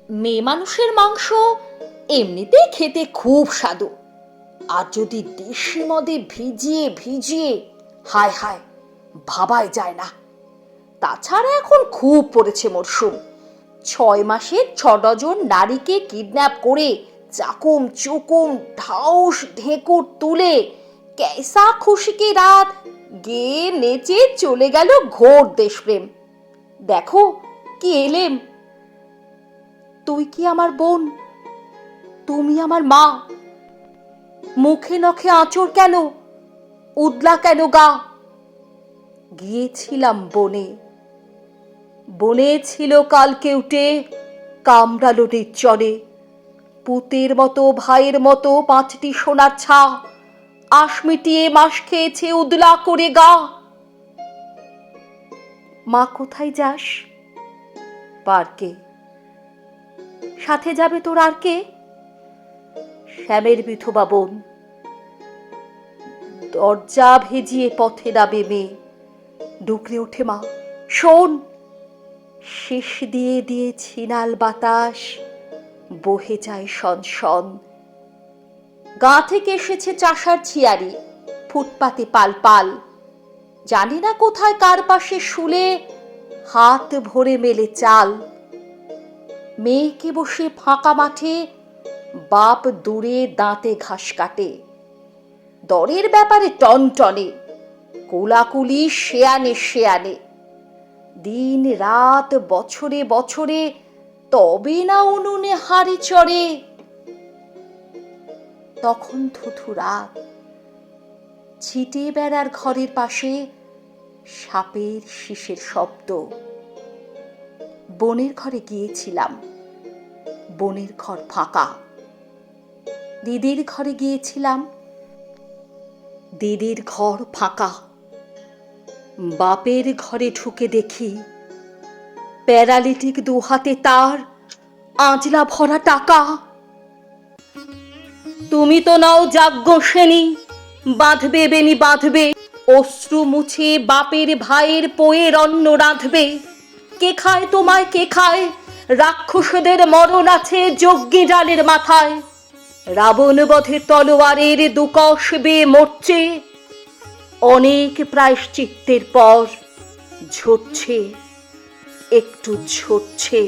মেয়ে মানুষের মাংস এমনিতেই খেতে খুব স্বাদু, আর যদি দেশি মদে ভিজিয়ে ভিজিয়ে, হায় হায়, ভাবাই যায় না। তাছাড়া এখন খুব পড়েছে মরশুম। 6 মাসে 6 ডজন নারীকে কিডন্যাপ করে চাকুম চুকুম ঢাউস ঢেকুর তুলে कैसा খুশি কি রাত গেয়ে নেচে চলে গেল ঘোর দেশপ্রেম। দেখো কি এলেম। তুই কি আমার বোন? তুমি আমার মা। মুখে নখে আঁচড় কেন? উদলা কেন গা? গিয়েছিলাম বনে, বনে ছিল কালকে উঠে কামড়ালো নির্জনে। পুতের মতো ভাইয়ের মতো 5টি সোনার ছা আশ মিটিয়ে মাস খেয়েছে উদলা করে গা। মা কোথায় যাস? পার্কে। সাথে যাবে তোর আর কে? শ্যামের বিধবা বোন। দরজা ভেজিয়ে পথে নামে মেয়ে, ডুকরে ওঠে মা, শোন। শেষ দিয়ে দিয়ে ছিনাল বাতাস বহে যায় সনসন। গা থেকে এসেছে চাষার ছিয়ারি, ফুটপাতে পাল পাল। জানি না কোথায় কার পাশে শুলে হাত ভরে মেলে চাল। মেয়েকে বসে ফাঁকা মাঠে, বাপ দূরে দাঁতে ঘাস কাটে। দরের ব্যাপারে টনটনে, কোলাকুলি শেয়ানে শেয়ানে। দিন রাত বছরে বছরে তবে না উনুনে হাড়ি চড়ে। তখন থুথু রাত, ছিটে বেড়ার ঘরের পাশে সাপের শিসের শব্দ। বোনের ঘরে গিয়েছিলাম, বোনের ঘর ফাঁকা। দিদির ঘরে গিয়েছিলাম, দিদির ঘর ফাঁকা। বাপের ঘরে ঢুকে দেখি প্যারালিটিক 2 হাতে তার, আঁজলা ভরা টাকা। তুমি তো নাও যাজ্ঞসেনী, বাঁধবে বেনি বাঁধবে, অশ্রু মুছে বাপের ভাইয়ের পোয়ের অন্ন রাঁধবে। কে খায় তোমায় কে খায়? রাক্ষসদের মরণ আছে যজ্ঞে ডালের মাথায়। রাবণ বধে তলোয়ারের 2 কষ বেয়ে মরছে, অনেক প্রায়শ্চিত্তের পর ঝরছে, একটু ঝরছে।